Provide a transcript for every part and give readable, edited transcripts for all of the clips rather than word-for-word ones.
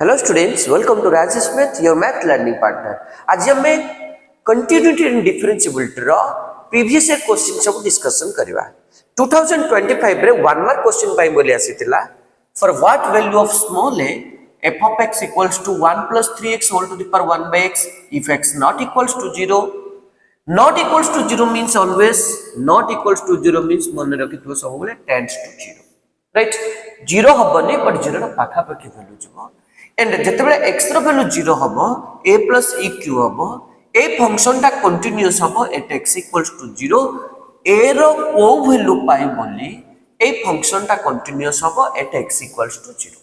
Hello students, welcome to Rajesh Math, your math learning partner. आज हम continuity and differentiability row previous year question सब discussion करिवा. 2025 रे one mark question पाई बोली आसीतिला. For what value of small a f of x equals to 1 plus 3x whole to the power 1 by x if x not equals to 0. Not equals to 0 means always not equals to 0 means मन रखिथो सब बोले tends to 0. Right? 0 हबनी but 0 रो पाखा पाखी value जबो. And जेतेबेले x रो value 0 हबो a plus e q हबो ए फंक्शन ता कंटीन्यूअस हबो at x equals to 0 a रो को वैल्यू पाई बोली ए फंक्शन ता कंटीन्यूअस हबो एट x इक्वल्स टू 0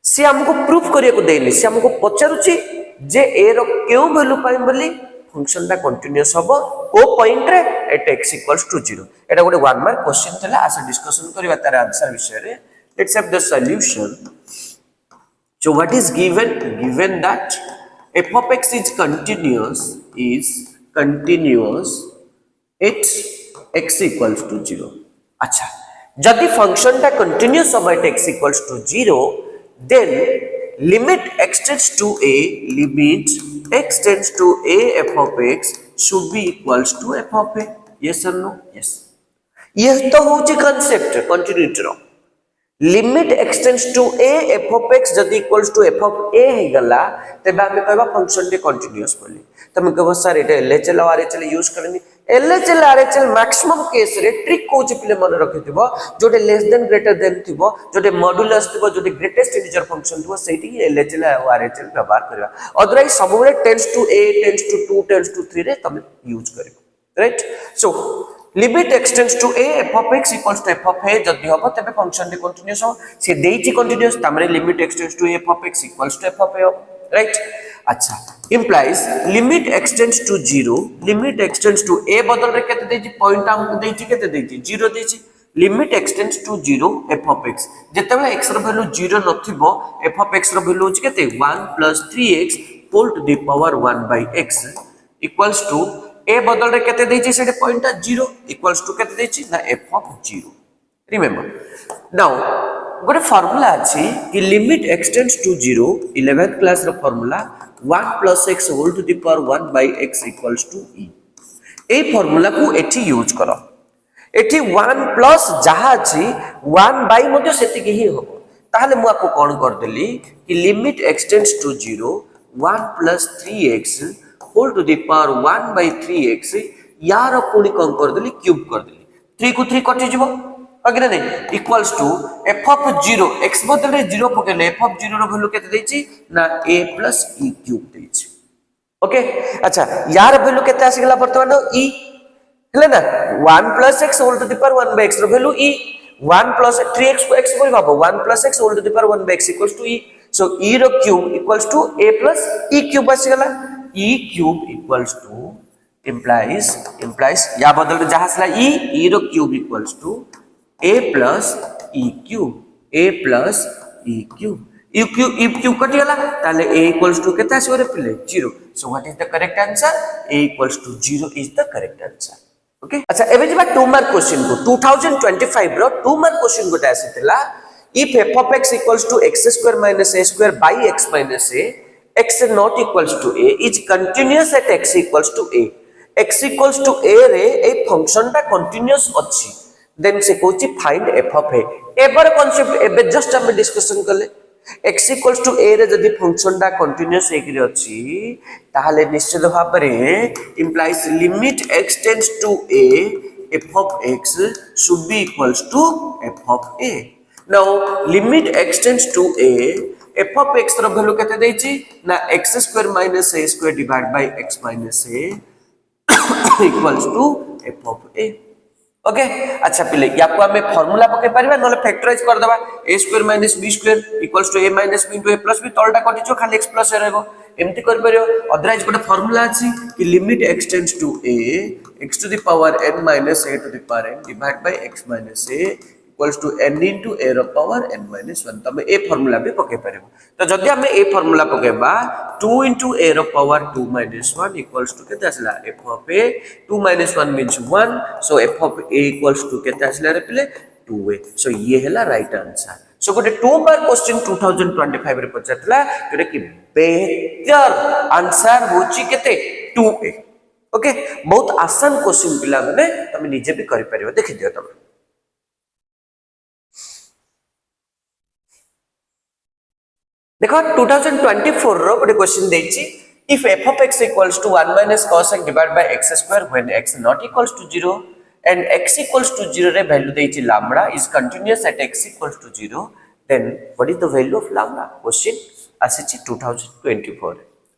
से हमको प्रूफ करिया को देनी से हमको पचारुची जे a रो क्यों वैल्यू पाई बोली फंक्शन ता कंटीन्यूअस हबो को पॉइंट रे एट x इक्वल्स टू 0 एटा गोटे वन मार्क क्वेश्चन थला आसा डिस्कशन करबा तार आंसर विषय रे let's have the solution. So what is given? Given that f of x is continuous at x equals to 0. अच्छा, जदि फंक्शन टा continuous हो at x equals to 0, then limit x tends to a, limit x tends to a f of x should be equals to f of a. Yes or no? Yes. यह तो होची concept continuity row. Limit extends to a f of x जदि equals to f of a हे गला तबे हम कहबा function टे continuous बोली तमे कहबो सर एटा LHL और RHL यूज करनी LHL RHL मैक्सिमम केस रे ट्रिक कोच पिले मन रखिथिबो जोटे लेस देन ग्रेटर देन थिबो जोटे मॉड्यूलस थिबो जोटे ग्रेटेस्ट इंटीजर फंक्शन थिबो सेठी LHL और RHL व्यवहार करबा अदरवाइज सब बेले tends to a tends to 2 tends to 3 रे तमे यूज करबो right. So limit extends to a f of x equals to f of a जदि हबो तबे फंक्शन टे कंटीन्यूअस हो से देइची continuous तमरे limit extends to a f of x equals to f of a right. अच्छा implies limit extends to 0 limit extends to a बदल रे केते देइची पॉइंट हमको देइची केते देइची 0 देइची limit extends to 0 f of x जेतेबे x रो वैल्यू 0 नथिबो f of x रो वैल्यू होची केते 1 plus 3x whole to the power 1 by x equals to a बदल रे केते देइची सेटे पॉइंट 0 इक्वल्स टू केते देइची ना f of 0. रिमेंबर नाउ गोटे फार्मूला अछि कि limit extends to 0 11th class रो formula 1 plus x whole to the power 1 by x equals to e. A formula को एठी यूज करो एठी 1 प्लस जहा अछि 1 by मध्ये सेति के ही होबो ताहले मु आपको कोन कर देली कि limit extends to 0 1 plus 3x whole to the power 1 by 3x यार पुनी कम कर देली क्यूब कर देली 3 को 3 कटि जिवो अगे नै equals to f of 0 x बदल रे 0 पकेले f of 0 रो वैल्यू केते देछि ना a plus e क्यूब देछि. ओके अच्छा यार वैल्यू केते आसी गेला वर्तमान e हेले ना 1 plus x whole to the power 1 by x रो वैल्यू e 1 plus 3x को x बोल बाबू 1 plus x whole to the power 1 by x equals to e. So e रो cube equals to a plus e cube आसी गेला e cube equals to implies या बदल जहां से e रो cube equals to a plus e cube e cube कटि गला ताले a equals to केता आसी रे पिले 0. So what is the correct answer? A equals to 0 is the correct answer. Okay अच्छा एबे जबा 2 मार्क क्वेश्चन को 2025 रो 2 मार्क क्वेश्चन गोटा आसीतला if f of x equals to x square minus a square by x minus a x not equals to a is continuous at x equals to a x equals to a रे ए function ता continuous अछि then से कोची find f of a एबर concept एबे just हम discussion करले x equals to a रे जदी फंक्शन ता कंटीन्यूअस एक रे अछि ताहाले निश्चित भाव रे implies limit x tends to a f of x should be equals to f of a. Now limit x tends to a f of x रो वैल्यू केते देछि ना x square minus a square divided by x minus a equals to f of a. Okay अच्छा पिले याको हमें formula पके परिबा नले फैक्टराइज कर देबा a square minus b square equals to a minus b into a plus b तलटा कटि जो खाली x plus a रहबो एम्ति कर परियो अदरवाइज गोटे फार्मूला अछि कि limit x tends to a x to the power n minus a to the power n divided by x minus a equals to n into a रो power n minus 1 तमे ए formula भी पके परिबो तो जदि हमें ए फार्मूला पकेबा 2 into a रो पावर 2 minus 1 equals to केते आसला f of a 2 minus 1 means 1 so f of a equals to केते आसला रे पिले 2a. सो ये हैला राइट आंसर. सो गोटे 2 मार्क क्वेश्चन 2025 रे पचारतला जोटा कि बेहतर आंसर होची केते 2a ओके बहुत आसान क्वेश्चन पिला माने तमे निजे भी करि परिबो देखि दियो तमे देखो 2024 रो गोटे क्वेश्चन देछि if f of x equals to 1 minus cos x divided by x square when x not equals to 0 and x equals to 0 रे value देछि lambda is continuous at x equals to 0 then what is the value of lambda question आसीछि 2024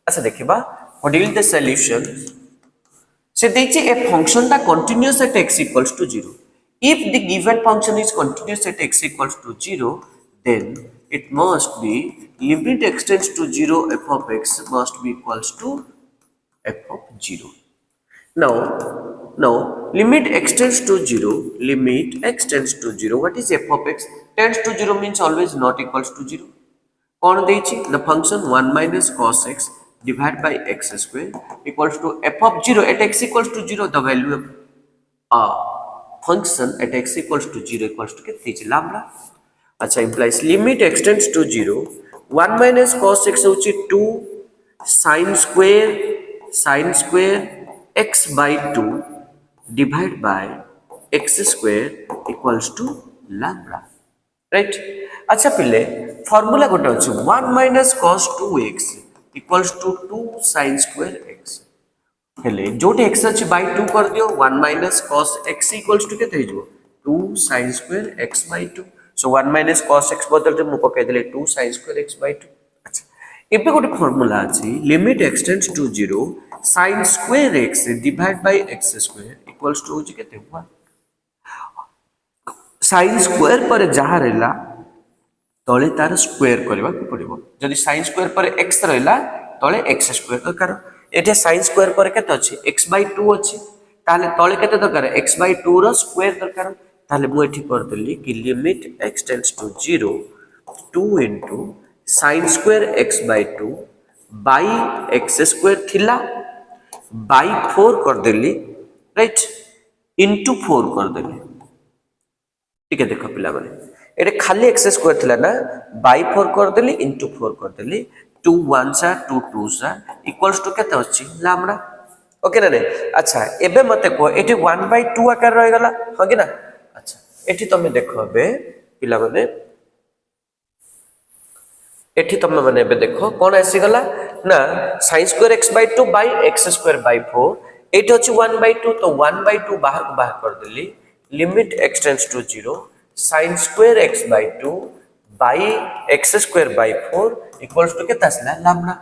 अच्छा देखिबा what is the solution से देछि a function ता continuous at x equals to 0 if the given function is continuous at x equals to 0 then it must be limit x tends to 0 f of x must be equals to f of 0 now limit x tends to 0 limit x tends to 0 what is f of x tends to 0 means always not equals to 0 कौन देछि the function 1 minus cos x divided by x square equals to f of 0 at x equals to 0 the value of a function at x equals to 0 equals to कितनी है lambda अच्छा implies limit x tends to 0 1 minus cos x होची 2 sin square x by 2 divided by x square equals to lambda right अच्छा पिले formula गोटे अछि 1 minus cos 2x equals to 2 sin square x हेले Jote x अछि by 2 कर दियो 1 minus cos x equals to केते हिजो 2 sin square x by 2 so 1 minus cos x बदल रे मु पके देले 2 sin square x by 2 अच्छा एबे गोटे फार्मूला अछि limit x tends to 0 sin square x divide by x square equals to होची केते 1 sin square पर जहा रहला तळे तार स्क्वायर करबा को पड़िबो जदि sin square पर x रहला तळे x स्क्वायर दरकार एठे sin square पर केते अछि x by 2 अछि ताले तळे केते दरकार x by 2 रो स्क्वायर दरकार ताले मु एठी कर देली कि limit x tends to 0 2 into sin square x by 2 by x square थिला by 4 कर देली राइट into 4 कर देली ठीक है देखो पिला माने एटे खाली x स्क्वायर थिला ना by 4 कर देली into 4 कर देली 2 1 सा 2 2 सा इक्वल्स टू केते अछि लैम्बडा ओके ना रे अच्छा एबे मते को एटी 1 by 2 आकार रह गला हो कि ना अच्छा एठी तमे देखो बे पिला माने एठी तमे माने बे देखो कोन आसी गला ना sin square x by 2 by x square by 4 एठी अछि 1 by 2 तो 1 by 2 बाहर को बाहर कर देली limit x tends to 0 sin square x by 2 by x square by 4 equals to केता आसला lambda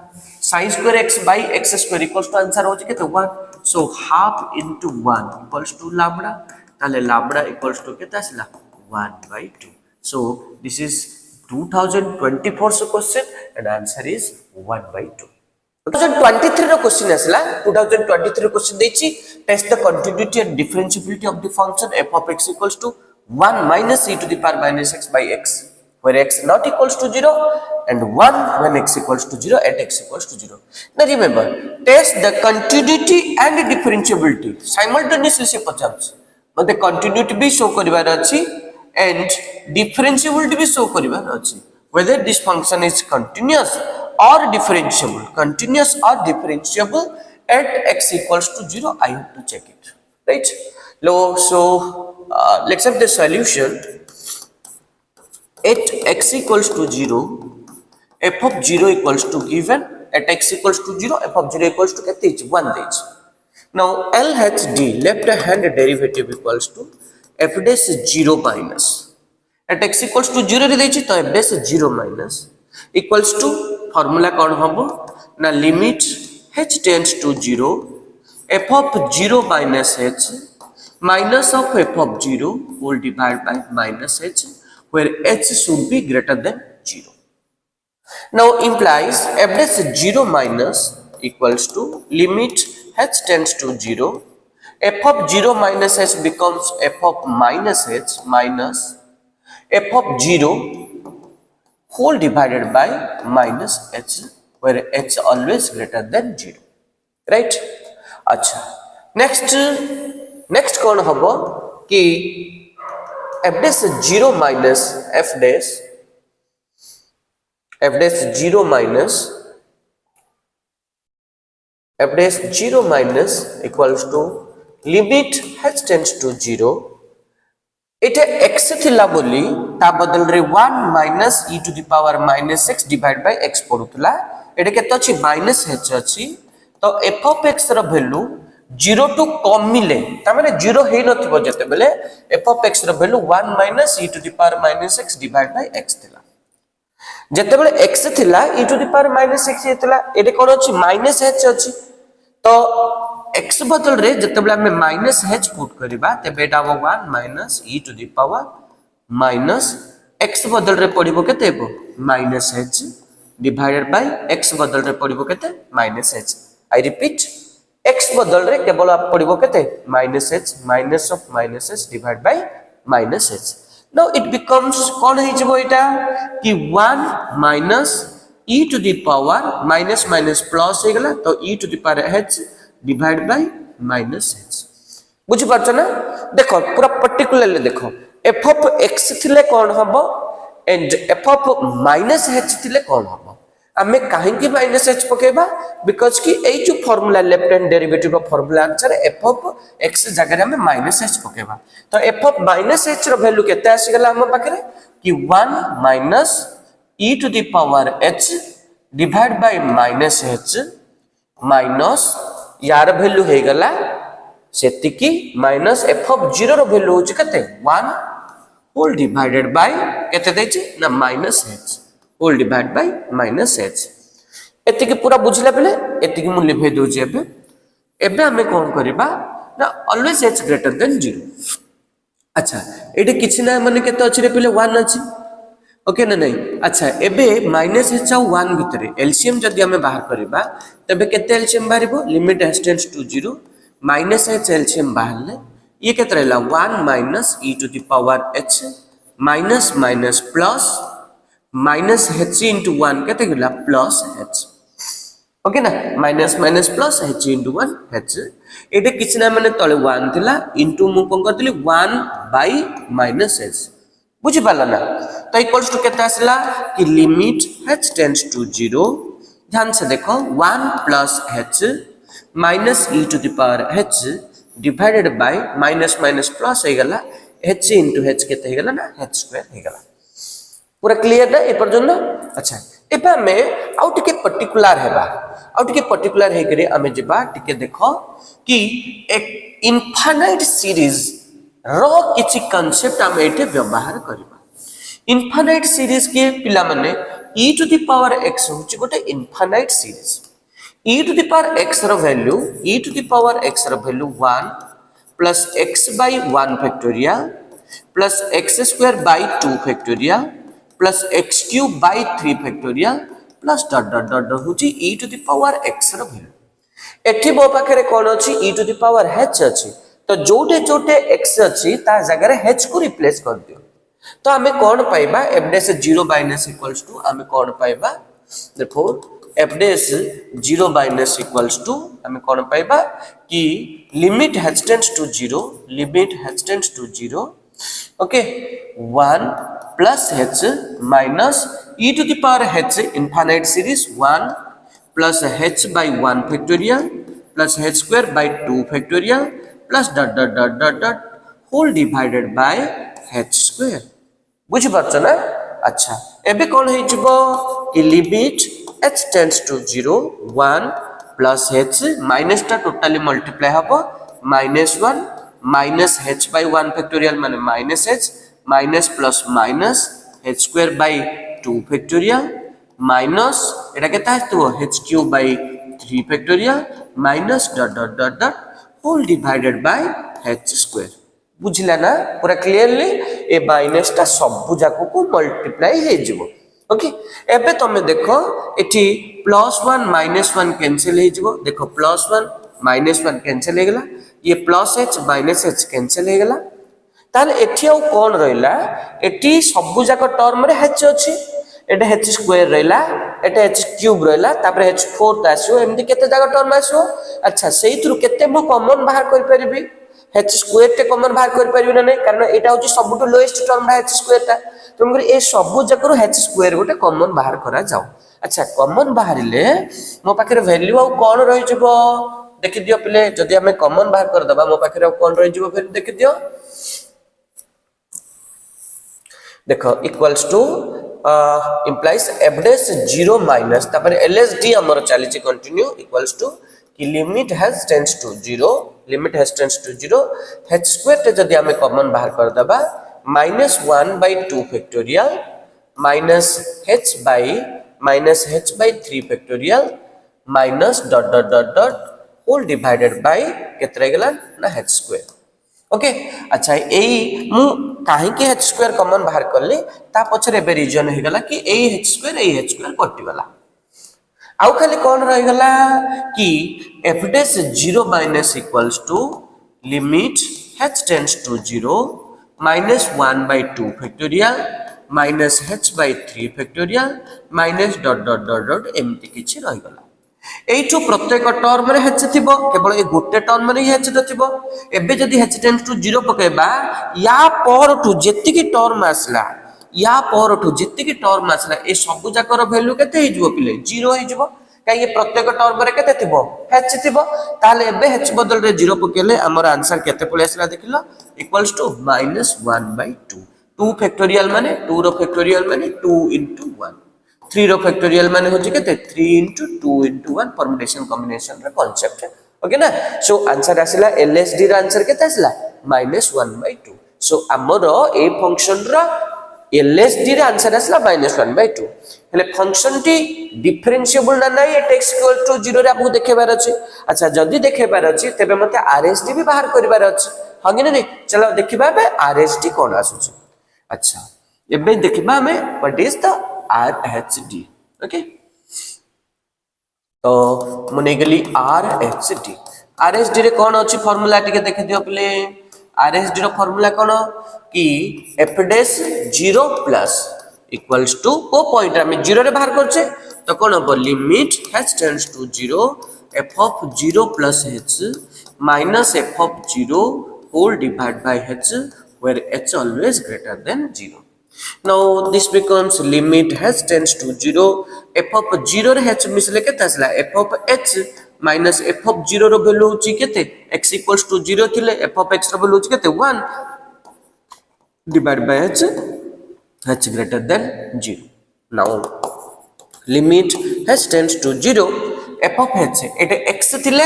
sin square x by x square equals to answer होची केते 1 so half into 1 equals to lambda ताले lambda equals to केता आसला 1 by 2 so this is 2024 question and answer is 1 by 2 2023 रो question आसला 2023 question देछि test the continuity and differentiability of the function f of x equals to 1 minus e to the power minus x by x where x not equals to 0 and 1 when x equals to 0 at x equals to 0. Now remember, test the continuity and differentiability. Simultaneously se pachams. Mate continuity bhi show karibar achi and differentiability bhi show karibar achi. Whether this function is continuous or differentiable. Continuous or differentiable at x equals to 0, I have to check it. Right? So let's have the solution. At x equals to 0, f of 0 equals to given at x equals to 0, f of 0 equals to 1 days. Now LHD left hand derivative equals to f dash 0 minus at x equals to 0 रे देछि तो f dash 0 minus equals to formula कौन हबो ना limit h tends to 0 f of 0 minus h minus of f of 0 whole divided by minus h where h should be greater than 0. Now implies f dash 0 minus equals to limit h tends to 0 f of 0 minus h becomes f of minus h minus f of 0 whole divided by minus h where h always greater than 0 right अच्छा next कौन हबो कि f dash 0 minus f dash f dash 0 minus f dash 0 minus equals to limit h tends to 0 Ete x थिला बोली ता बदल रे 1 minus e to the power minus x divided by x पडुतला एटे केतो अछि minus h अछि तो f of x रो value 0 to कम मिले ता माने 0 हे नथिबो जते बेले f of x रो value 1 minus e to the power minus x divided by x थिला जते बेले x थिला e to the power minus x थिला एटे कोन अछि minus h अछि तो x बदल रे जते बेले हमें माइनस h पुट करबा ते बेटा 1 minus e to the power minus x बदल रे पडिबो केते हेबो minus h divided by x बदल रे पडिबो केते minus h I repeat x बदल रे केवल आप पडिबो केते minus h minus of minus h divide by minus h now it becomes कोन हे जबो एटा कि 1 minus e to the power minus minus plus हे गेला तो e to the power h divide by minus h बुझी पारछ ना देखो पूरा पर्टिकुलरली देखो f ऑफ x थिले कोन हबो and f of minus h थिले कोन हबो हमें काहे की माइनस h पकेबा बिकॉज़ कि ए जो फार्मूला लेफ्ट हैंड डेरिवेटिव रो formula answer f of x जगह रे हमें माइनस h पकेबा तो f ऑफ माइनस h रो वैल्यू केते आसी गेला हम पाखरे कि 1 minus e to the power h divide by minus h minus यार वैल्यू हे गला सेति की माइनस f ऑफ 0 रो वैल्यू होची कते 1 होल डिवाइडेड बाय केते देछि ना minus h whole divide by minus h एति की पूरा बुझला बेले एति की मु लिखै दउ जे एबे हमें कोन करबा ना ऑलवेज h ग्रेटर देन 0 अच्छा एटे किछि ना माने केते अछि रे पहिले 1 अछि ओके ना नहीं अच्छा एबे माइनस h और 1 भितरे एलसीएम जदी हमें बाहर करबा तबे केते एलसीएम बाहरिबो limit h tends to 0 minus h LCM बाहरले ये केते रहला 1 minus e to the power h minus minus plus minus h into 1 केते गेला प्लस h ओके ना minus minus plus h into 1 h एटे किछ ना माने तळे 1 थिला इनटू मु कोन करतली 1 बाय माइनस h बुझी पाला ना तो इक्वल्स टू केते आसला कि लिमिट h टेंड्स टू 0 ध्यान से देखो 1 plus h minus e to the power h divided by minus minus plus हे गला h into h केते हे गला ना h स्क्वायर हे गला पूरा क्लियर ना ए पर्यंत अच्छा एबा में आउट के पर्टिकुलर हेबा आउट के पर्टिकुलर हे करे हमें जेबा टिके देखो कि एक इनफाइनाइट सीरीज रो किछि कांसेप्ट हम एटे व्यवहार करबा इनफाइनाइट सीरीज के पिला माने e to the power x होछि गोटे infinite series e to the power x रो value e to the power x रो value 1 plus x by 1 factorial plus x square by 2 factorial plus x cube by 3 factorial plus dot dot dot होछि e to the power x रो value एठी बो पाखरे कोन अछि e to the power h अछि तो जोटे जोटे x अछि ता जगह रे h को रिप्लेस कर दियो तो हमें कौन पाइबा f dash 0 minus equals to हमें कौन पाइबा देखो f dash 0 minus equals to हमें कौन पाइबा कि limit h tends to 0 limit h tends to 0 okay 1 plus h minus e to the power h infinite series 1 plus h by 1 factorial plus h square by 2 factorial plus dot dot dot dot dot whole divided by h square बुझी पारछ ना अच्छा एबे कोन हे जबो कि limit h tends to 0 1 plus h minus टा totally multiply हबो -1 minus h by 1 factorial माने minus h minus plus minus h square by 2 factorial minus एटा केता हतो h cube by 3 factorial minus dot dot dot dot whole divided by h square बुझिला ना पूरा clearly ए minus टा सब जाको को मल्टीप्लाई हे जिवो ओके एबे तमे देखो एठी +1 -1 कैंसिल हे जिवो देखो +1 -1 कैंसिल हे गेला ये plus h minus h cancel हे गेला ताले एठी आ कोन रहला एठी सब जाको टर्म रे h अछि एटा h स्क्वायर रहला एटा h क्यूब रहला तापर h4 आसीओ एमदी केते जाको टर्म आसीओ अच्छा सेही थ्रू केते मो कॉमन बाहर कर परबी h स्क्वायर टे कॉमन बाहर कर परिबे ना नहीं कारण एटा होची सबटु लोएस्ट टर्म बा h स्क्वायर टा तुम कर ए सब जकरो h स्क्वायर गोटे कॉमन बाहर करा जाओ अच्छा कॉमन बाहरिले मो पाखे वैल्यू आउ कोन रहि जबो देखि दियो पिले जदि हमें कॉमन बाहर कर दबा मो पाखे आउ कोन रहि जबो फिर देखि दियो देखो equals to implies f dash 0 minus तापर lsd हमर चली छी कंटिन्यू इक्वल्स टू कि limit h tends to 0 limit h tends to 0 h square टे जदि हमें कॉमन बाहर कर दबा -1/2 factorial minus h by 3 factorial minus dot dot dot dot whole divided by केतरा गेला ना h स्क्वायर ओके अच्छा एई मु काहे के h स्क्वायर कॉमन बाहर करले ता पछरे एबे रीजन हे गला कि एई h स्क्वायर कटि गला आउ खाली कोन रहि गला कि f dash 0 minus equals to limit h tends to 0 -1/2 factorial minus h by 3 factorial minus dot dot dot dot एमती किछि रहि गला एठु प्रत्येक टर्म रे h थिबो केवल ए गोटे टर्म रे h थिबो एबे जदी h टेंड्स टू 0 पकेबा या पर टू जेति की टर्म आसला या पर टू जेति की टर्म आसला ए सब जाकर वैल्यू केते हि जिवो पिले 0 हि जिवो काई ये प्रत्येक टर्म रे केते थिबो h थिबो ताले एबे h बदल रे 0 पकेले हमर आंसर केते पळे आसला देखिलो इक्वल्स टू -1/2 2 फैक्टोरियल माने 2 रो फैक्टोरियल माने 2 * 1 3 रो फैक्टोरियल माने होची केते 3 * 2 * 1 परम्यूटेशन कॉम्बिनेशन रे कांसेप्ट है ओके ना सो आंसर आसिला एलएसडी रो आंसर केते आसिला -1/2 सो हमरो ए फंक्शन रो एलएसडी रे आंसर आसिला -1/2 हेले फंक्शन टी डिफरेंशिएबल ना नाही x = 0 रे आपको देखेबार अछि अच्छा जदी देखेबार अछि तबे मते आरएसडी भी बाहर करबार अछि हंगे नै चलो देखिबा बे आरएसडी कोन आसुछि अच्छा एबे देखिबा हमें what is the RHD okay तो मने गली RHD RHD रे कोन अछि फार्मूला टिके देखि दियो प्ले RHD रो फार्मूला कोन कि f dash 0 plus equals to को पॉइंट हम 0 रे बाहर करछे तो कोन हो limit h tends to 0 f of 0 plus h minus f of 0 whole divided by h where h always greater than 0 now this becomes limit h tends to 0 f of 0 रे h मिसले केते आसला f of h minus f of 0 रो value होची केते x equals to 0 थिले f of x रो value होची केते 1 divided by h greater than 0 now limit h tends to 0 f of h Ete x थिले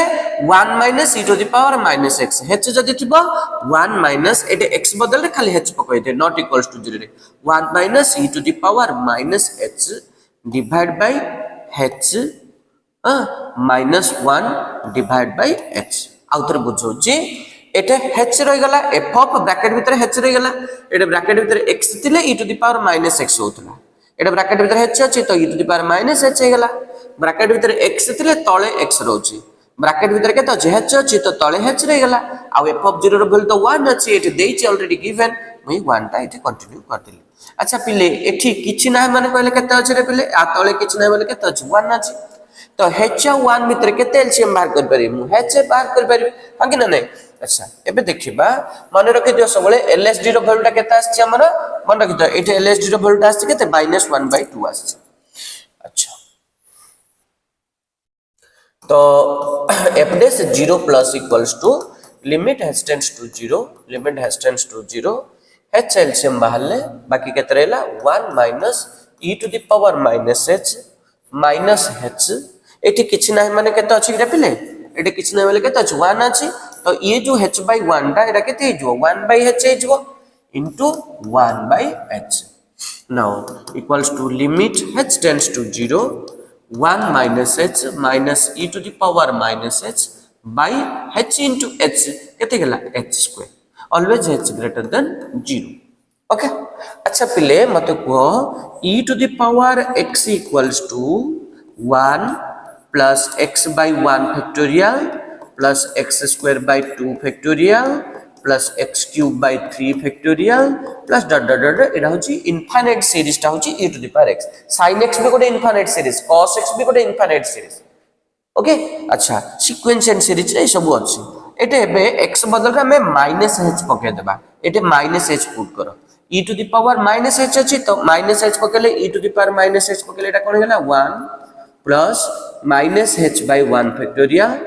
1 minus e to the power minus x h जदी थिबो 1 minus एटे x बदल रे खाली h पकई they not equals to 0 रे 1 minus e to the power minus h divided by h minus 1 divided by h आउतर बुझो जे एटे h रहि गला f of ब्रैकेट भीतर h रहि गला एटे ब्रैकेट भीतर x थिले e to the power minus x होतला एटा ब्रैकेट भीतर h अछि तो e to the power minus h हे गला ब्रैकेट भीतर x थिले तळे x रहउची ब्रैकेट भीतर केते अछि h अछि तो तळे h रहि गला आ f of 0 रो वैल्यू तो 1 अछि एटे देइछि ऑलरेडी गिवन मुई 1 टा एटे कंटिन्यू कर देली अच्छा पिले एठी किछि ना माने कहले केते अछि रे पिले आ तळे किछि ना बोले केते अछि 1 अछि तो h 1 भीतर केते एलसीएम बाहर कर पारि मु h बाहर कर पारि हां कि ना नै अच्छा एबे देखिबा माने रखि दियो सबले एलएसडी रो वैल्यू ता केते आछि हमर मन रखि दियो एटे एलएसडी रो वैल्यू ता आछि केते -1/2 आछि अच्छा तो f dash 0 plus equals to limit h tends to 0 h LCM बाहरले बाकी केते रहला 1 minus e to the power minus h minus h एठी किछि नाही माने केते अछि रे पिले एठी किछि नाही बोले केते अछि 1 अछि तो ये जो h by 1 टा एटा केते हिजो 1 by h हिजो into 1 by h now equals to limit h tends to 0 1 minus h minus e to the power minus h by h into h केते गेला h square always h greater than 0 okay अच्छा पिले मते को e to the power x equals to 1 plus x by 1 factorial plus x square by 2 factorial plus x cube by 3 factorial plus dot dot dot एटा होची infinite series टा होची e to the power x sin x भी गोटे infinite series cos x भी गोटे infinite series okay अच्छा sequential series रे सब अछि एटे एबे x बदल में माइनस h पके देबा एटे माइनस h पुट करो e to the power minus h अछि तो माइनस h पकेले e to the power minus h पकेले एटा कोन गेला 1 plus minus h by 1 factorial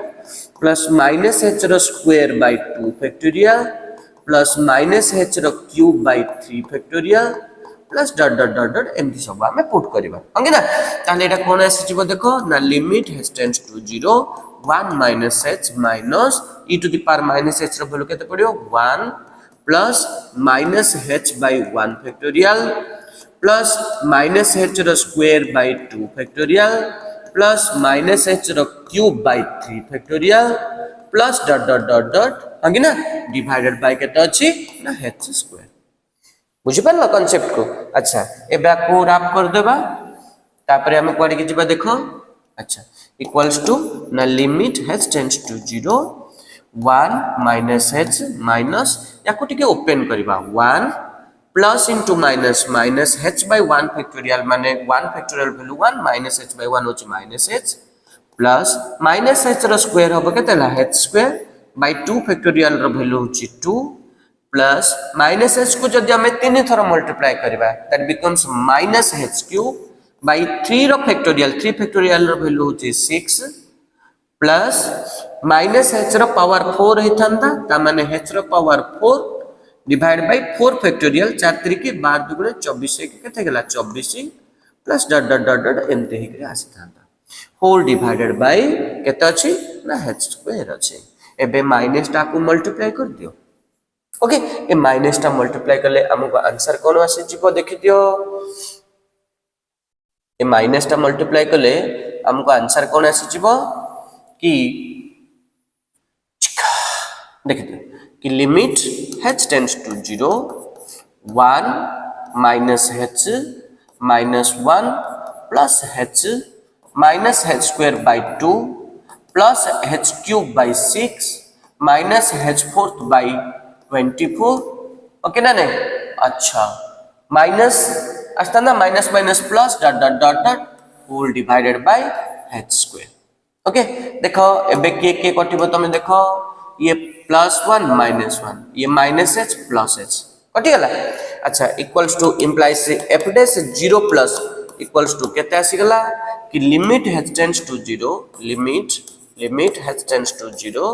plus minus h रो square by 2 factorial plus minus h रो cube by 3 factorial plus dot dot dot dot एमती सब हमें पुट करबा ओके ना ताले एटा कोन आसी जिवो देखो ना limit h tends to 0 1 minus h minus e to the power minus h रो वैल्यू केते पड़ियो 1 plus minus h by 1 factorial plus minus h रो square by 2 factorial plus minus h रो cube by 3 factorial plus dot dot dot dot आगे ना divided by केते अछि ना h स्क्वायर बुझि पड़ला कांसेप्ट को अच्छा ए बैक को रैप कर देबा तापरे हम कोडी के जिबा देखो अच्छा equals to ना limit h tends to 0 1 minus h minus या को टिके ओपन करबा 1 plus into minus minus h by 1 factorial माने 1 factorial value 1 minus h by 1 होची minus h plus minus h रो स्क्वायर होबो केतेला h स्क्वायर by 2 फैक्टोरियल रो वैल्यू होची 2 प्लस माइनस h को जदि हम 3 थरा मल्टीप्लाई करबा that becomes minus h cube by 3 रो फैक्टोरियल 3 फैक्टोरियल रो वैल्यू होची 6 प्लस माइनस h रो पावर 4 हेथंता ता माने h रो पावर 4 डिवाइड बाय 4 फैक्टोरियल 4 3 के 12 दुगुणे 24 के केते गेला 24 plus dot dot dot dot एमते ही करे आसीथांता होल डिवाइडेड बाय केते अछि ना h स्क्वायर अछि एबे माइनस टा को मल्टीप्लाई कर दियो ओके ए माइनस टा मल्टीप्लाई करले हमको आंसर कोन आसी जिवो देखि दियो ए माइनस टा मल्टीप्लाई करले हमको आंसर कोन आसी जिवो कि देखिए कि limit h tends to 0 1 minus h minus 1 plus h minus h square by 2 plus h cube by 6 minus h fourth by 24 okay ना नहीं अच्छा माइनस अस्ता ना minus minus plus dot dot dot dot whole divided by h square okay देखो एबे के कटिबो तमे देखो ये +1 -1 ये -h प्लस h कटि गला अच्छा equals to implies f dash 0 plus equals to केते आसी गला कि limit h tends to 0 limit h tends to 0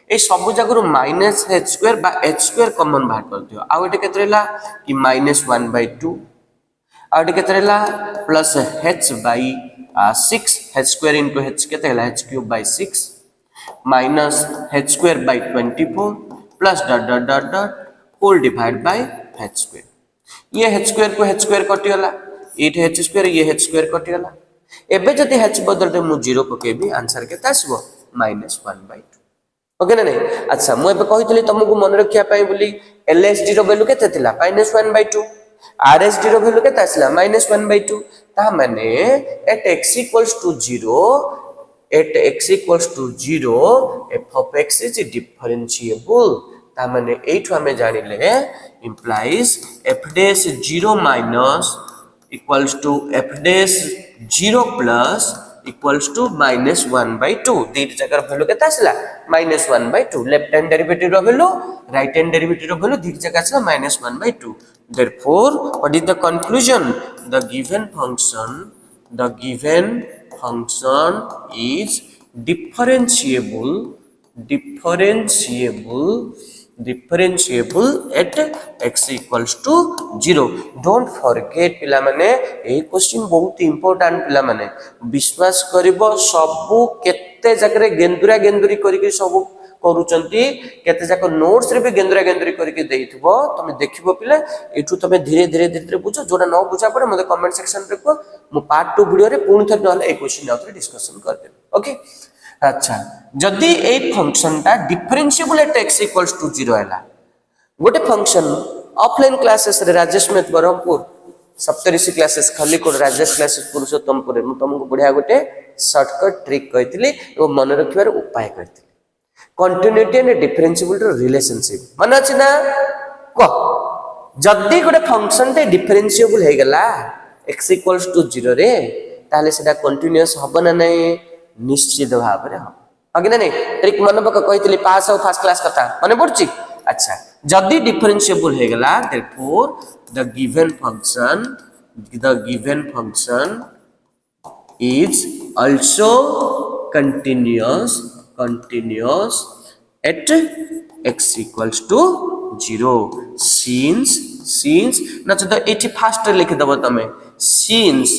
ए सब जगह -h स्क्वायर बा h स्क्वायर कॉमन बाहर कर दियो आ एटे केते रहला कि -1/2 आ एटे केते रहला plus h by 6 h square into h केते हला h cube by 6 minus h square by 24 plus dot dot dot dot whole divide by h square ये h square को h square कटि गला 8 h square ये h square कटि गला एबे जति h बदल रे मु 0 पकेबी आंसर केते आसीबो -1/2 ओके ना नहीं अच्छा मु एबे कहितली तुमको मन रखिया पाई बोली lsd रो वैल्यू केते थिला -1/2 rsd रो वैल्यू केते आसला -1/2 ता माने at x equals to 0 at x equals to 0 f of x is differentiable ता माने एठो हमें जानिले implies f dash 0 minus equals to f dash 0 plus equals to -1/2 दीट जगह वैल्यू केता आसला -1/2 लेफ्ट हैंड डेरिवेटिव रो वैल्यू राइट हैंड डेरिवेटिव रो value दीट जगह आसला -1/2 therefore what is the conclusion the given function is differentiable at x equals to 0 don't forget पिला माने ए question बहुत important पिला माने विश्वास करिवो सब केते जकरे गेंदुरी करिके सब करूचंती केते जाक नोट्स रे भी गेंदुरी करिके देइथबो तमे देखिबो पिला एठू तमे धीरे धीरे बुझो जोडा न बुझा पड़े मते कमेंट सेक्शन रे को मु पार्ट 2 वीडियो रे पूर्ण थर नले ए क्वेश्चन आउथरे डिस्कशन कर दे ओके अच्छा जदी ए फंक्शन ता differentiable at x equals to 0 हैला गोटे फंक्शन ऑफलाइन क्लासेस रे राजेश मेथ बरहमपुर सप्तऋषि क्लासेस खाली को राजेश क्लासेस पुरुषोत्तमपुर मु तुमको बढ़िया गोटे शॉर्टकट ट्रिक कहितली ओ मन रखिबार उपाय कहितली कंटिन्यूटी एंड डिफरेंशिएबल रिलेशनशिप मन अछि ना को जदी गोटे फंक्शन ते डिफरेंशिएबल हे गेला x इक्वल्स टू 0 रे ताले सेटा कंटीन्यूअस हबो ना नै निश्चित भाव रे हम अगे नहीं ट्रिक मन पक कही पास और फर्स्ट क्लास कथा मन पड़ी। अच्छा जदि डिफरेंशिएबल हो गला therefore the given function is also continuous at x equals to 0 since ना तो एटी फास्ट लिख दबो तमे since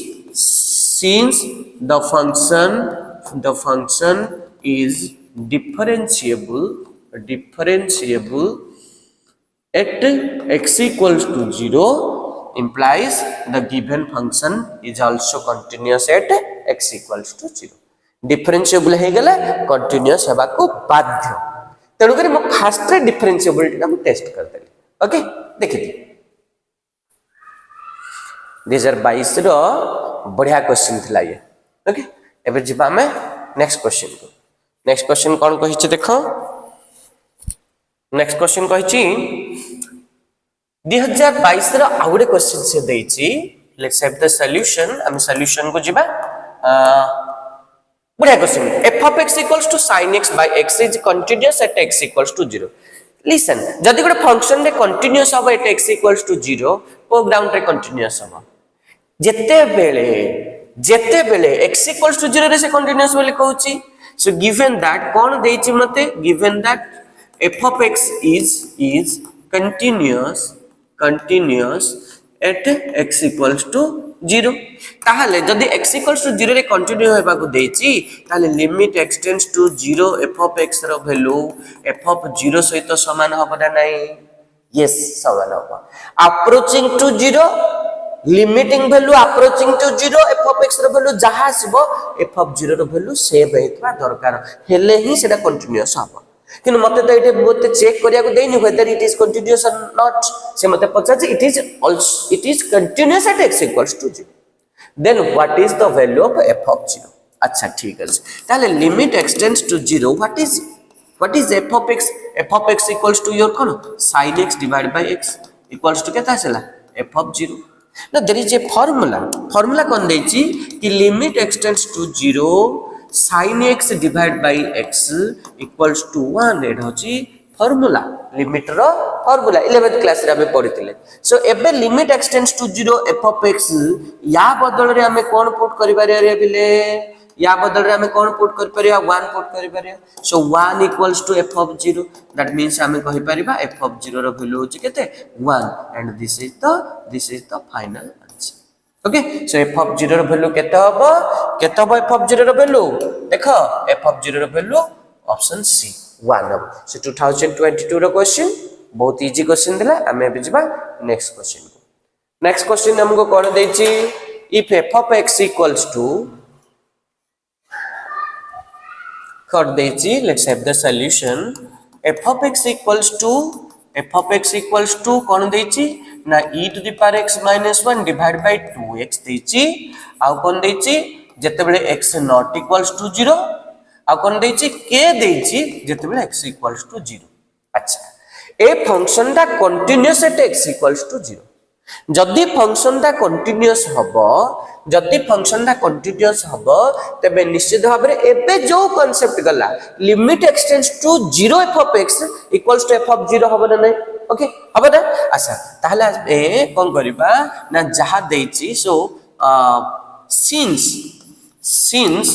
the function is differentiable at x equals to 0 implies the given function is also continuous at x equals to 0 differentiable हे गला continuous हेबा को बाध्य तेणु करी मो फास्ट रे डिफरेंशिएबिलिटी का टेस्ट कर देली। ओके देखि 2022 रो बढ़िया क्वेश्चन थिला ये। ओके एबे जिबा में नेक्स्ट क्वेश्चन कोन कहि छ देखो नेक्स्ट क्वेश्चन कहि छी 2022 रो आउडे क्वेश्चन से देछि। लेट्स हैव द सॉल्यूशन हम सॉल्यूशन को जिबा बढ़िया question f of x equals to sin x by x is continuous at x equals to 0 listen जदि गोटे फंक्शन रे कंटीन्यूअस हो एट x equals to 0 को ग्राउंड रे कंटीन्यूअस हो जेते बेले x equals to 0 रे से कंटीन्यूअस बोली कहूची। सो गिवन दैट कोन देछि मते given that f of x is continuous at x equals to 0 ताहले जदि x equals to 0 रे कंटिन्यू हेबा को देछि ताहले limit x tends to 0 f of x रो वैल्यू f of 0 सहित समान होबा ना नहीं। यस समान होबा approaching to 0 limiting value approaching to 0 f of x रो वैल्यू जहा आसीबो f of 0 रो वैल्यू सेम हेतबा दरकार हेले ही सेटा कंटिन्यूअस होबा किन मते तो एटे मते चेक करिया को देनी whether it is continuous or not से मते पचाछि it is continuous at x equals to 0 then what is the value of f of 0। अच्छा ठीक है ताले limit x tends to 0 what is f of x equals to your कोन sin x divided by x equals to केता छला f of 0 ना there is a formula कोन देछि कि limit x tends to 0 sin x divided by x equals to 1 एटा होची formula limit रो फार्मूला 11th क्लास रे हमें पढिथिले। सो एबे limit x tends to 0 f of x या बदल रे हमें कोन पुट करि पारे रे बिले या बदल रे हमें कोन पुट करि पारे 1 पुट करि पारे। So 1 equals to f of 0 that means हमें कहि परिबा f of 0 रो वैल्यू होची केते 1 and this is the final answer. Okay so f of 0 रो वैल्यू केते होबो f of 0 रो वैल्यू देखो f of 0 रो वैल्यू ऑप्शन सी 1 हो। सो 2022 रो क्वेश्चन बहुत इजी क्वेश्चन दिला हमें अभी जबा नेक्स्ट क्वेश्चन हमको कोन देछि if f of x equals to कर देछि let's have the solution f of x equals to कोन देछि ना e to the power x minus 1 divided by 2x देछि आ कोन देछि जते बेले x not equals to 0 आ कोन देछि k देछि जते बेले x equals to 0। अच्छा ए फंक्शन ता continuous at x equals to 0 जदि फंक्शन ता कंटीन्यूअस हबो तबे निश्चित भाबरे एबे जो कांसेप्ट गला limit x tends to 0 f of x equals to f of 0 हबो ना नहीं। ओके हबो ना। अच्छा ताहले ए कोन करिबा ना जहा देछि सो since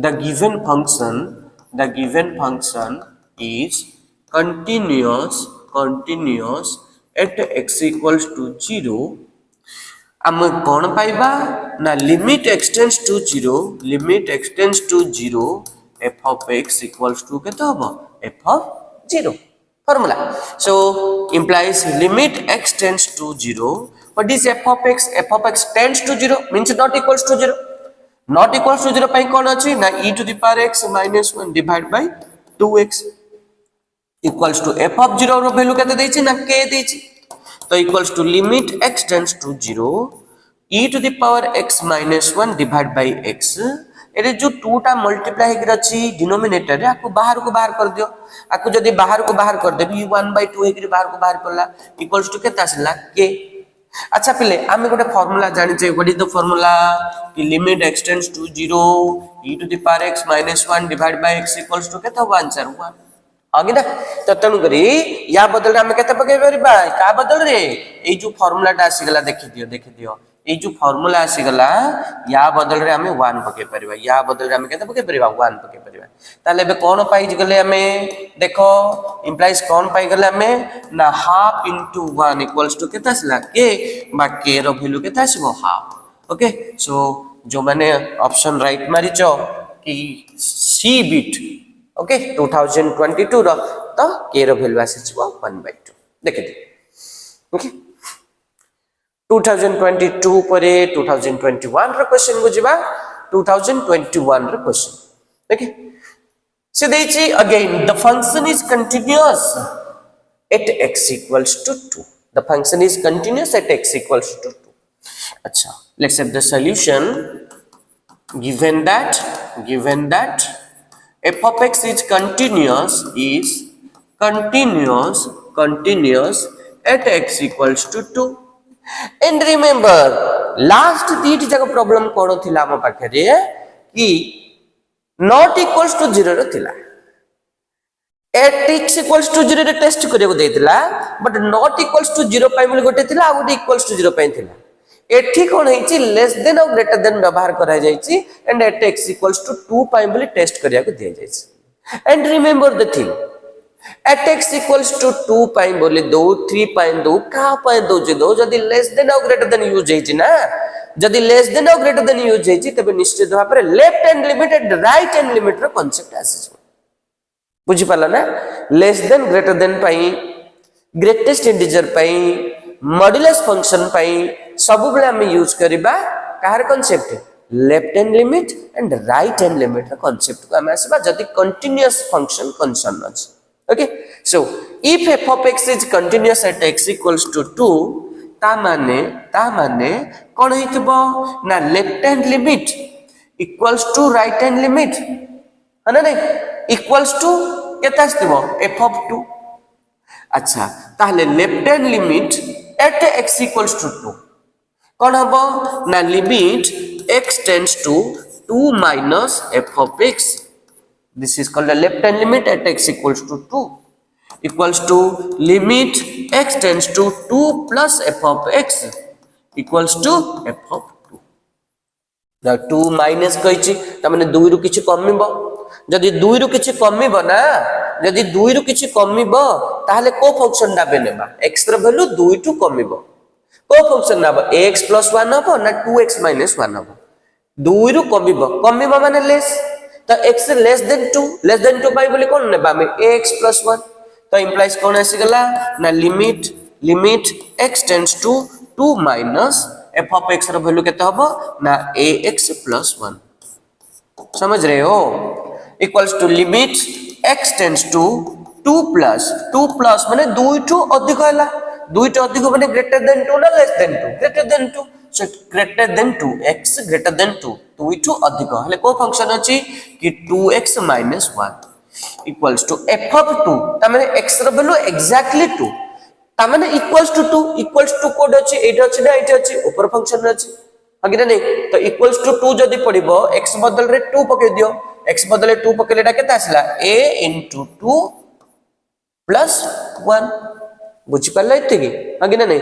the given function is continuous at x equals to 0 हम कोन पाइबा ना limit x tends to 0 f of x equals to केते होबो f of 0 formula. So implies limit x tends to 0 what is f of x tends to 0 means not equals to 0 पाई कोन अछि ना e to the power x minus 1 divided by 2x equals to f of 0 रो value केते देछि ना k देछि तो equals to limit x tends to 0 e to the power x minus 1 divided by x array जो 2 टा multiply hacker अछि denominator रे आको बाहर कर दियो आको जदी बाहर को बाहर कर देबी 1/2 हेकर बाहर को बाहर पड़ला इक्वल्स टू केता आसला k अच्छा पिले आम गोटे फॉर्मूला जानी व्हाट इज द फॉर्मूला कि limit x tends to 0 e to the power x - 1 divide by x equals to केते हो आंसर 1 आगे ना तो तनु करी या बदल रे हम केते पके परबा का बदल रे ए जो फार्मूला टा आसी गला देखि दियो ए जो फार्मूला आसी गला या बदल रे हम 1 पके परबा या बदल रे हम केते पके परबा 1 पके परबा ताले बे कोन पाई गले हमें देखो इंप्लाइज कोन पाई गले हमें ना हाफ इनटू 1 इक्वल्स टू केते आसला के बा के रो वैल्यू केते आसीबो हाफ ओके सो जो माने ऑप्शन राइट मारिचो कि सी बिट ओके 2022 रो तो के रो वैल्यू आसीबो 1/2 देखे ओके 2022 परे 2021 रो क्वेश्चन को जिबा 2021 रो क्वेश्चन ओके so देछि again the function is continuous at x equals to 2 the function is continuous at x equals to 2 acha let's have the solution given that f of x is continuous at x equals to 2 and remember last दीट जगह problem कोन थिला हम पाखे रे कि not equals to 0 रो थिला at x equals to 0 रे test करियो देथिला but not equals to 0 पाइ बोली गोटे थिला आ गोटे equals to 0 पाइ थिला एठी कोन हेछि less than or greater than व्यवहार करा जायछि and at x equals to 2 pi बोली टेस्ट करिया को दिया जायछि and remember the thing at x equals to 2 pi बोली दो 3 पाइ दो का पाइ दो जे दो जदी less than or greater than use हेछि ना जदि less than or greater than use हेछि तबे निश्चित भाव रे left hand limit and right hand limit रो कांसेप्ट आसी बुझी पाला ना लेस देन ग्रेटर देन पाई ग्रेटेस्ट इंटीजर पाई मॉड्यूलस फंक्शन पाई सब बेले हम यूज करबा कार concept left hand limit and right hand limit रो कांसेप्ट को हम आसीबा जदि कंटीन्यूअस फंक्शन कंसर्न अछि okay so if f of x is continuous at x equals to 2 ता माने कोन हितबो ना left hand limit equals to right hand limit है ना इक्वल्स टू केता आस्तबो f of 2 अच्छा ताहले left hand limit at x equals to 2 कोन हबो ना limit x tends to 2 minus f of x this is called the left hand limit at x equals to 2 equals to limit x tends to 2 plus f of x equals to f of 2 the 2 minus कहिछि त माने 2 रु किछि कमिबो जदि 2 रु किछि कमिबो ना जदि 2 रु किछि कमिबो ताहले को फंक्शन डाबे नेबा x र वैल्यू 2 टू कमिबो को फंक्शन नाबो ax + 1 हबो ना 2x - 1 हबो 2 रु कमिबो माने लेस तो x लेस देन 2 पाई बोली कोन नेबा में ax + 1 तो इंप्लाइज कोन आसी गला ना limit x tends to 2 minus f of x रो वैल्यू केते हबो ना ax + 1 समझ रहे हो equals to limit x tends to 2 plus माने 2 टू अधिक हला 2 टू अधिक माने ग्रेटर देन 2 ना less then 2 greater than 2 so greater than 2 x greater than 2 2 to अधिक हले को फंक्शन अछि कि 2x - 1 equals to f of 2 त माने x रो वैल्यू एक्जेक्टली 2 त माने equals to कोड अछि एटा अछि ना एटा अछि ऊपर फंक्शन अछि अगे नहीं तो equals to 2 जदी पडिबो x बदल रे 2 पके दियो x बदल रे 2 पकेलेटा केता आसला a into 2 plus 1 बुझी पाला इते कि आगे नहीं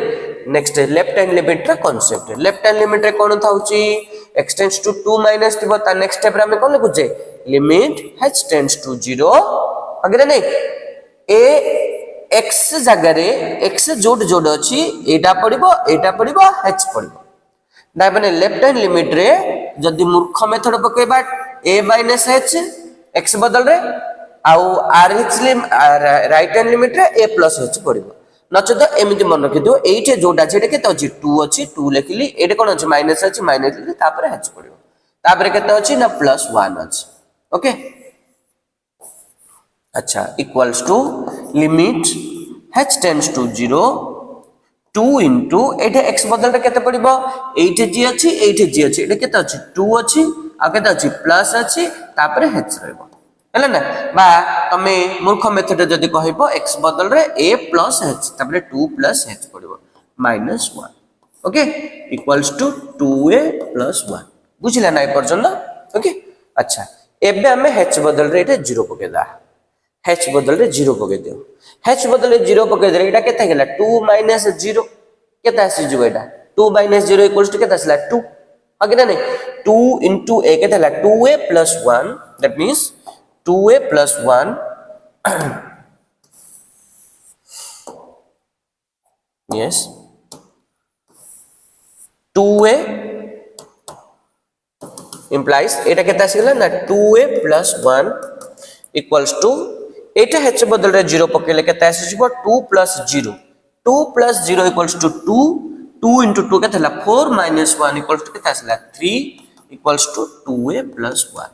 नेक्स्ट लेफ्ट हैंड लिमिट रा कांसेप्ट लेफ्ट हैंड लिमिट रे कोन थाउची x टेंड्स टू 2 माइनस थिबो ता नेक्स्ट स्टेप रे हम कोन लिखुचे लिमिट h टेंड्स टू 0 आगे नहीं a x जगह रे x जोड अछि एटा पडिबो h पडिबो ना माने लेफ्ट हैंड लिमिट रे जदी मूर्ख मेथड पकेबा a - h x बदल रे आउ राइट हैंड लिमिट रे a + h पडिबो नचो तो एमिति मन रखि दियो एइटे जोडा छेटे केते अछि 2 अछि 2 लेखिली एटे कोन अछि माइनस अछि माइनस लिखि तापर h पडिबो तापर केते अछि ना +1 अछि ओके अच्छा equals to limit h tends to 0 2 into एटे x बदल रे केते पडिबो एइटे g अछि एइटे g अछि एटे केते अछि 2 अछि आ केते अछि प्लस अछि तापर h रहइबो हेला ना बा तमे मूर्ख मेथड जदी कहइबो x बदल रे a + h तापर 2 + h पडिबो -1 okay equals to 2a plus 1 बुझिला ना पर्यंत ओके अच्छा एबे हमें h बदल रे एटा 0 पकेदा h बदल रे 0 पके दियो h बदल रे 0 पके दे एटा केते गेला 2 माइनस 0 केते आसी जबो एटा 2 माइनस 0 इक्वल्स टू केते आसला 2 आगे ना नहीं 2 into a केते हला 2a plus 1 that means 2a plus 1 yes 2a implies एटा केते आसी गेला ना 2a plus 1 equals to Etah h बदल रे 0 पकेले केते आसी जबो 2 plus 0 2 plus 0 equals to 2 2 into 2 केते हला 4 minus 1 equals to केते आसला 3 equals to 2a plus 1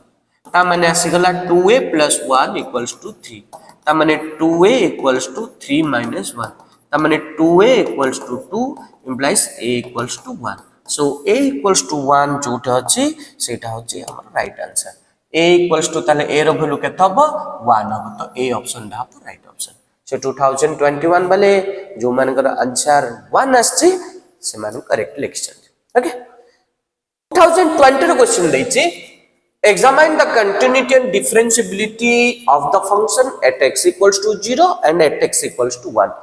ता माने आसी गला 2a plus 1 equals to 3 ता माने 2a equals to 3 minus 1 ता माने 2a equals to 2 implies a equals to 1 so a equals to 1 जोटा अछि सेटा होछि हमर right answer a equals to ताले a रो वैल्यू केते हबो 1 हबो तो a ऑप्शन दा हबो राइट ऑप्शन से 2021 वाले जो मानकर आंसर 1 आछि से मानु करेक्ट लिखछन ओके 2020 रो क्वेश्चन दैछि examine the continuity and differentiability of the function at x equals to 0 and at x equals to 1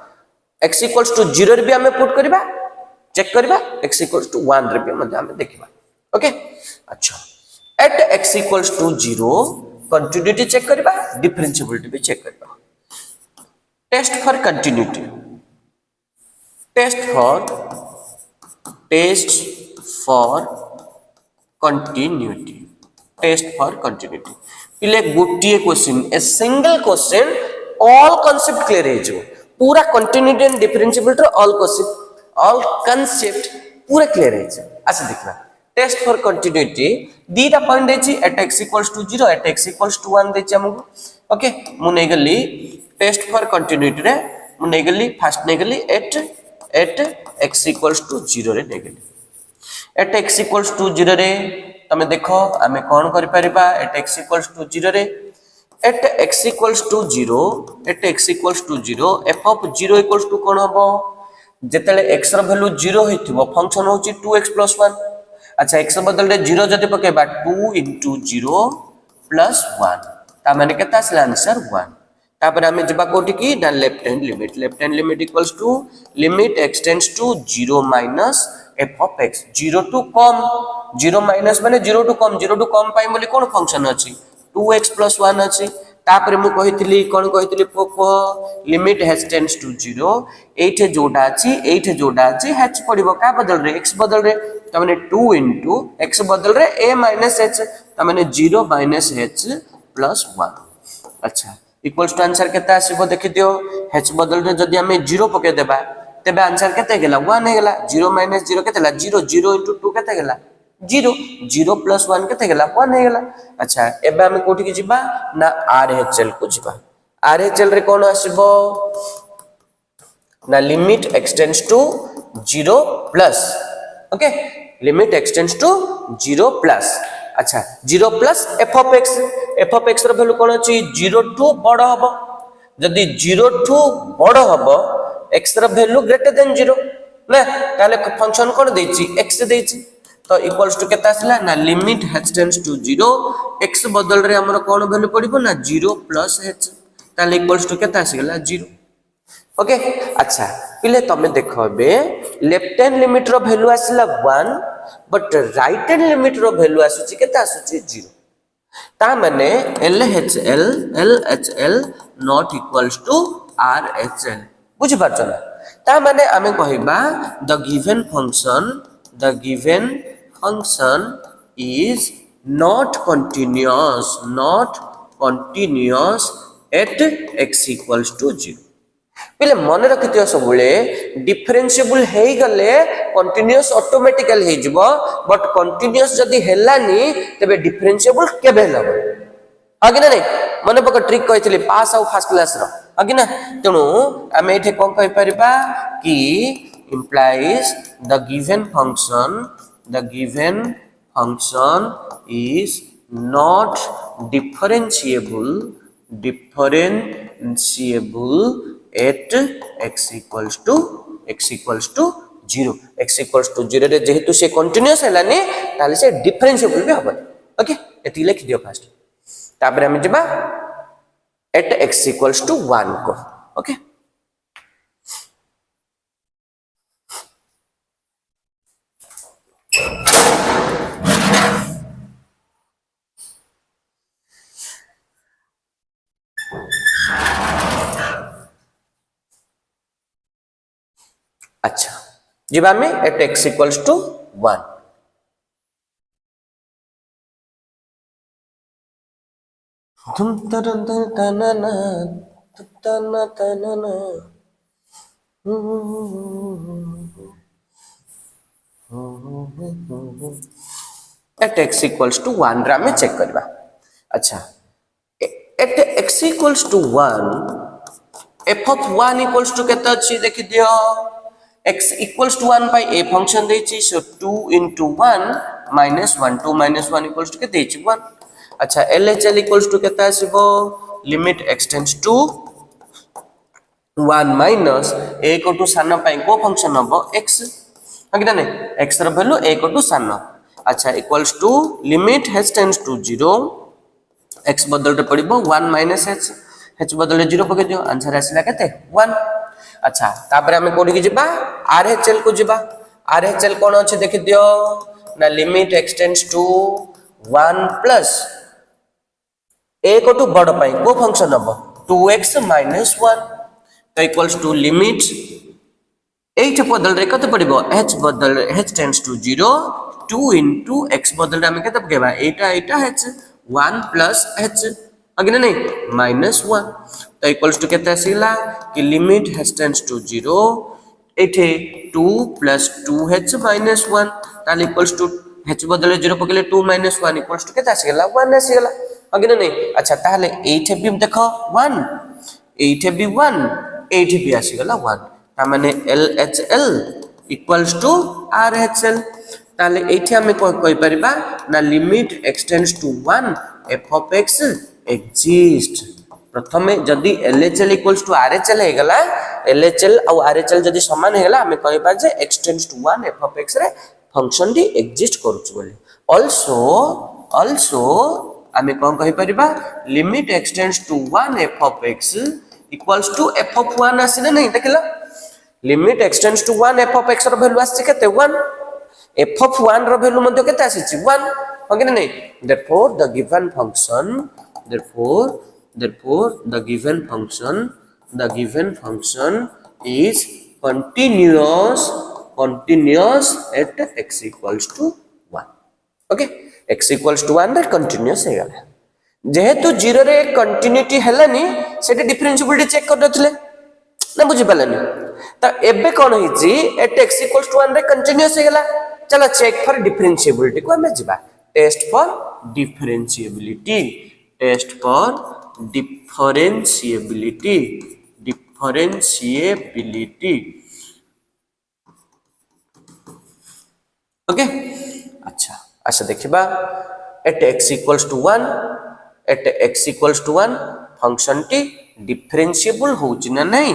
x equals to 0 रे भी हमें पुट करबा चेक करबा x equals to 1 रे भी हम देखबा ओके अच्छा at x equals to 0 continuity check करबा differentiability भी चेक करबा test for continuity test for continuity test for continuity पिले गोटिए question a single question all concept clear हे जो पूरा continuity and differentiability all concept पूरा क्लियर हे जो अच्छा देखना टेस्ट फॉर कंटिन्यूटी दीटा पॉइंट देछि at x equals to 0 at x equals to 1 देछि हमको ओके मु नै गली टेस्ट फॉर कंटिन्यूटी रे मु नै गली फर्स्ट नै गली एट x इक्वल्स टू 0 रे नै गली एट x इक्वल्स टू 0 रे तमे देखो आमे कोन करि परिबा एट x इक्वल्स टू 0 रे at x equals to 0 at x equals to 0 f of 0 equals to कोन हबो जेतेले x रो वैल्यू 0 होइथिबो फंक्शन होची 2x + 1 अच्छा x बदल रे 0 जदि पकेबा 2 * 0 + 1 ता माने केता आसला आंसर 1 तापर हमें जबा कोठी की ना left hand limit equals to limit x tends to 0 minus f of x 0 to कम 0 माइनस माने 0 टू कम पाई बोली कोन फंक्शन अछि 2x + 1 अछि तापर मु कहितली कोन कहितली पोको लिमिट h टेंड्स टू 0 एठे जोडा अछि h पडिबो का बदल रे x बदल रे त माने 2 * x बदल रे a - h त माने 0 - h + 1 अच्छा इक्वल्स टू आंसर केता आसीबो देखि दियो h बदल रे जदी हमें 0 पके देबा तेबे आंसर केते गेला 1 हे गेला 0 - 0 केते गेला 0 0 * 2 केते गेला 0 0 + 1 केते गेला 1 हे गेला अच्छा एबे हम कोठी की जिबा ना RHL को जिबा RHL रे कोन आसीबो ना limit x tends to 0 plus okay limit x tends to 0 plus अच्छा 0 प्लस f of x रो वैल्यू कोन अछि 0 टू बड़ हबो जदी 0 टू बड़ हबो x रो वैल्यू ग्रेटर देन 0 ना ताले फंक्शन कोन देछि x देछि तो इक्वल्स टू केता आसला ना limit h tends to 0 x बदल रे हमर कोन वैल्यू पडिबो ना 0 प्लस h ताले इक्वल्स टू केता आसी गेला 0 ओके अच्छा पिले तमे देखबे लेफ्ट हैंड लिमिट रो वैल्यू आसला 1 बट राइट हैंड लिमिट रो वैल्यू आसुची केता आसुची 0 ता माने LHL not equals to RHL बुझि पारछ ना ता माने आमे कहिबा the given function is not continuous at x equals to 0 पहले मन रखिथियो सबले डिफरेंशिएबल हे गले कंटीन्यूअस ऑटोमेटिकल हे जिवो बट कंटीन्यूअस जदी हेलानी तबे डिफरेंशिएबल केबे लबो आगे ना नहीं मन पक ट्रिक कहितली पास आउ फर्स्ट क्लास रो आगे ना तणु आमे एठे कोन कहि परिबा कि implies the given function is not differentiable at x equals to 0 x equals to 0 रे जेहेतु से कंटीन्यूअस हैलानी ताले से डिफरेंशिएबल भी हबो ओके एति लिख दियो फर्स्ट तापर हम जबा एट x equals to 1 को ओके अच्छा जीवा में एट x equals to 1 तुम तरन तनना ततना तनना एट x equals to 1 रा में चेक करबा अच्छा at x equals to 1 f of 1 equals to केता अछि देखि दियो x equals to 1 by a function देछि so 2 into 1 minus 1 2 minus 1 equals to के देछि 1 अच्छा LHL equals to केता आसीबो limit x tends to 1 minus a को टू सान पाई को फंक्शन हबो x हगिदा ने x र वैल्यू a को टू सान अच्छा equals to limit h tends to 0 x बदल रे पड़िबो 1 minus h बदल 0 पके दियो आंसर आसीला केते 1 अच्छा तापर हमें कोडी की जिबा RHL को जिबा RHL कोन अछि देखि दियो ना limit x tends to 1 plus a को टू बड़ पाई को फंक्शन हबो 2x minus 1 तो इक्वल्स टू लिमिट 8 बदल रे कते पड़िबो h बदल h tends to 0 2 into x बदल रे हमें केते पकेबा 8 h 1 plus h अगने नहीं minus 1 तो इक्वल्स टू केते आसीला कि लिमिट h टेंड्स टू 0 एठे 2 plus 2h minus 1 ताले इक्वल्स टू h बदले 0 पकेले 2 minus 1 इक्वल्स टू केते आसीला 1 आसीला अगने नहीं अच्छा ताले एठे भी देखो 1 एठे भी 1 एठे भी आसीला 1 ता माने LHL इक्वल्स टू RHL ताले एठे हमें कोइ परिबा ना limit x tends to 1 f of x exist प्रथमे जदी LHL equals to RHL हे गला LHL और RHL जदी समान हे गला हमें कहबा जे x tends to 1 f of x रे फंक्शन डी एग्जिस्ट करूछ बोली also हमें कोन कहि परिबा limit x tends to 1 f of x equals to f of 1 आसीना नहीं देखला limit x tends to 1 f of x रो वैल्यू आसी केते 1 f of 1 रो वैल्यू मध्ये केते आसी 1 ओके नहीं therefore the given function the given function is continuous at x equals to 1 okay x equals to 1 रे continuous हे गला जेहेतु 0 रे कंटिन्यूटी हेलानी सेटे डिफरेंशिएबिलिटी चेक कर दथले ना बुझि पालानी त एबे कोन हिची at x equals to 1 रे कंटिन्यूस हे गला चला चेक फॉर डिफरेंशिएबिलिटी को हमें जिबा टेस्ट फॉर डिफरेंशिएबिलिटी ओके अच्छा देखिबा at x equals to 1 function टी डिफरेंशिएबल होची ना नहीं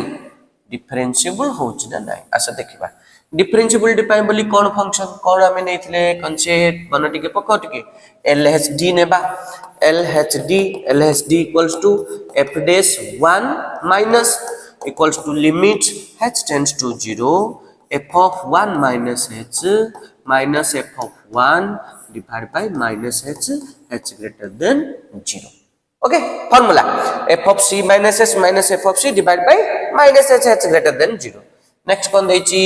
अच्छा देखिबा डिफरेंशिएबिलिटी पाए बोली कोन फंक्शन कोन हमें नेथिले कॉन्सेप्ट बन टिके पको टिके LHD नेबा LHD equals to f dash 1 minus equals to limit h tends to 0 f of 1 minus h minus f of 1 divided by minus h greater than 0 okay formula f of c minus s minus f of c divided by minus h greater than 0 next कोन देछि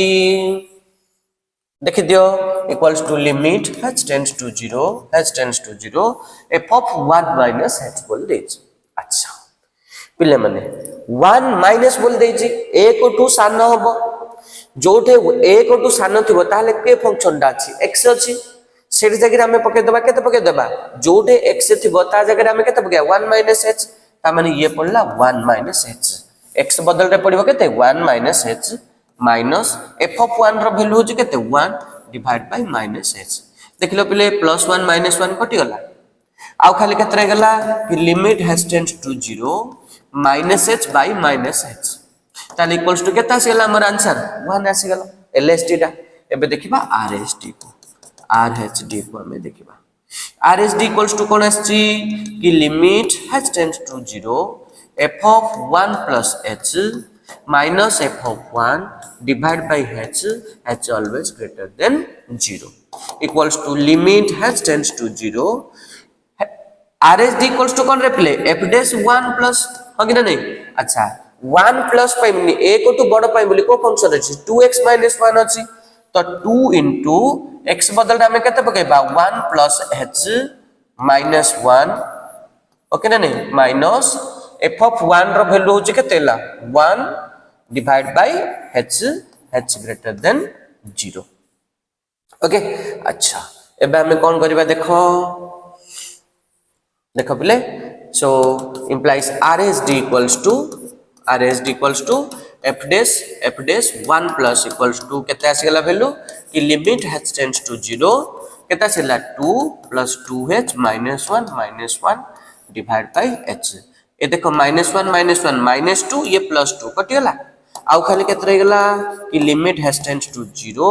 देखि दियो equals to limit h tends to 0 f of 1 minus h बोल देछि अच्छा पिले माने 1 minus बोल देछि a को टू सान होबो जोठे a को टू सान थिबो ताले के फंक्शन डा अछि x अछि सेठी जगह हमें पके देबा केते पके देबा जोठे x थिबो ता जगह हमें केते पके 1 minus h ता माने ये पड़ला 1 minus h x बदल रे पड़िबो केते 1 minus h minus f of 1 रो वैल्यू होची केते 1 डिवाइड बाय माइनस h देखिलो पले +1 -1 कटि गला आ खाली केतरे गला फिर limit h tends to 0 -h by -h ताले इक्वल्स टू केता से गला हमर आंसर 1 आसी गला LHD टा एबे देखिबा RHD को RHD को हमें देखिबा RHD इक्वल्स टू कौन आछि कि limit h tends to 0 f of 1 plus h minus f of 1 divided by h always greater than 0 equals to limit has tends to 0 RHD equals to कौन replay f dash 1 plus हो कि नहीं अच्छा 1 plus pi milli a को तो बड़ पाई मिली को function अछि 2x minus 1 अछि तो 2 into x बदल हमें केते पकेबा 1 plus h minus 1 ओके ना नहीं माइनस f of 1 रो वैल्यू होची केतेला 1 divide by h greater than 0 okay अच्छा एबे हमें कोन करबा देखो देखो पले so implies RHD equals to f dash 1 plus equals to केते आसीगला वैल्यू कि लिमिट h टेंड्स टू 0 केते आसीला 2 plus 2h minus 1 divide by h ए देखो -1 -2 ये +2 कटियला आउ खाली केते रहिगला कि लिमिट हैज टेंड्स टू 0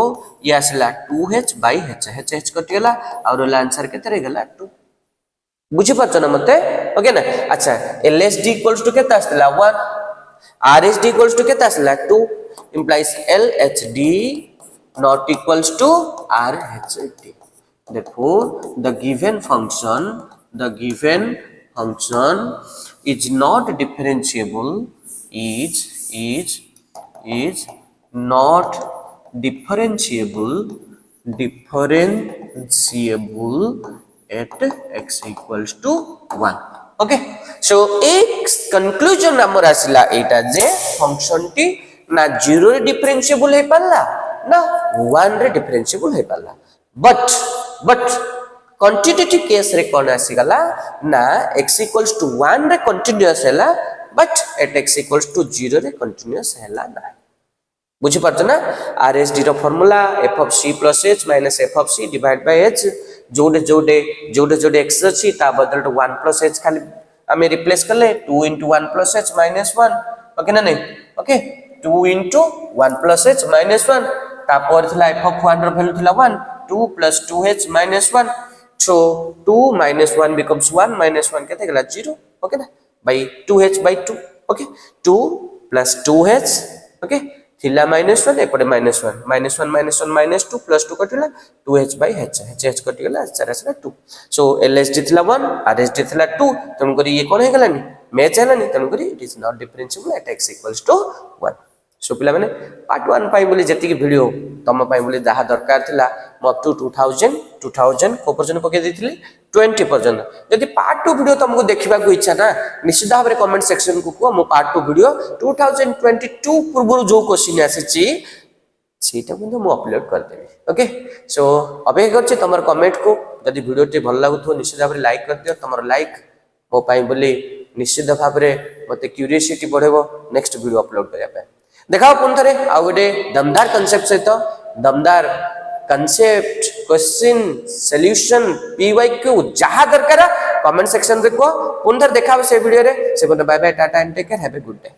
ये आसला 2h बाय h कटियला और आंसर केते रहिगला 2 बुझि परछ ना मते ओके ना अच्छा LHD इक्वल्स टू केते आसला 1 RHD इक्वल्स टू केते आसला 2 implies LHD not equals to RHD therefore the given function is not differentiable is not differentiable at x equals to 1 okay so एक conclusion हमर आसिला एटा जे फंक्शन टी ना 0 रे differentiable हे पाला ना 1 रे डिफरेंशिएबल हे पाला but quantitative case रे कोन आसी गला ना x equals to 1 रे कंटीन्यूअस हैला but at x equals to 0 रे कंटीन्यूअस हैला ना बुझि परछ ना RHD रो formula f of c plus h minus f of c divided by h जोडे x अछि ता बदल 1 plus h खाली हमें रिप्लेस करले 2 into 1 plus h minus 1 okay ना नहीं okay 2 into 1 plus h minus 1 ता पर थला f of 1 रो वैल्यू थला 1 2 plus 2h minus 1 so 2 minus 1 becomes 1 minus 1 केते गला 0 ओके ना by 2h by 2 okay 2 plus 2h okay थिला -1 एपटे -1 -1 -2 +2 कटिला 2h by h कटिला आंसर आसला 2 सो LHD थिला 1 RHD थिला 2 तम करी ये कोन हे गलानी मैच हैलानी तम करी it is not differentiable at x equals to 1 so पिला माने पार्ट 1 पाई बोली जति की वीडियो तम पाई बोली जहा दरकार थिला म अप टू 2000 को पर्यंत पके देथिली 20 पर्यंत यदि पार्ट 2 वीडियो तुमको देखिबा को इच्छा ना निश्चित भाबरे कमेंट सेक्शन को को मो पार्ट 2 वीडियो 2022 पूर्व जो क्वेश्चन आसीची सेटा बंद मो अपलोड कर देबी ओके सो अबे करछि तमर कमेंट को यदि वीडियो टे भल लागुथो निश्चित भाबरे लाइक कर दियो तमर लाइक मो पाई बोली निश्चित भाबरे मते क्यूरियोसिटी बढ़ेबो नेक्स्ट वीडियो अपलोड करिया पे देखाओ पुन थरे आ गोटे दमदार कांसेप्ट सहित दमदार कांसेप्ट क्वेश्चन सॉल्यूशन PYQ जहा दरकार कमेंट सेक्शन रे को पुन थरे देखाओ से वीडियो रे से bye bye ta-ta and take care have a good day.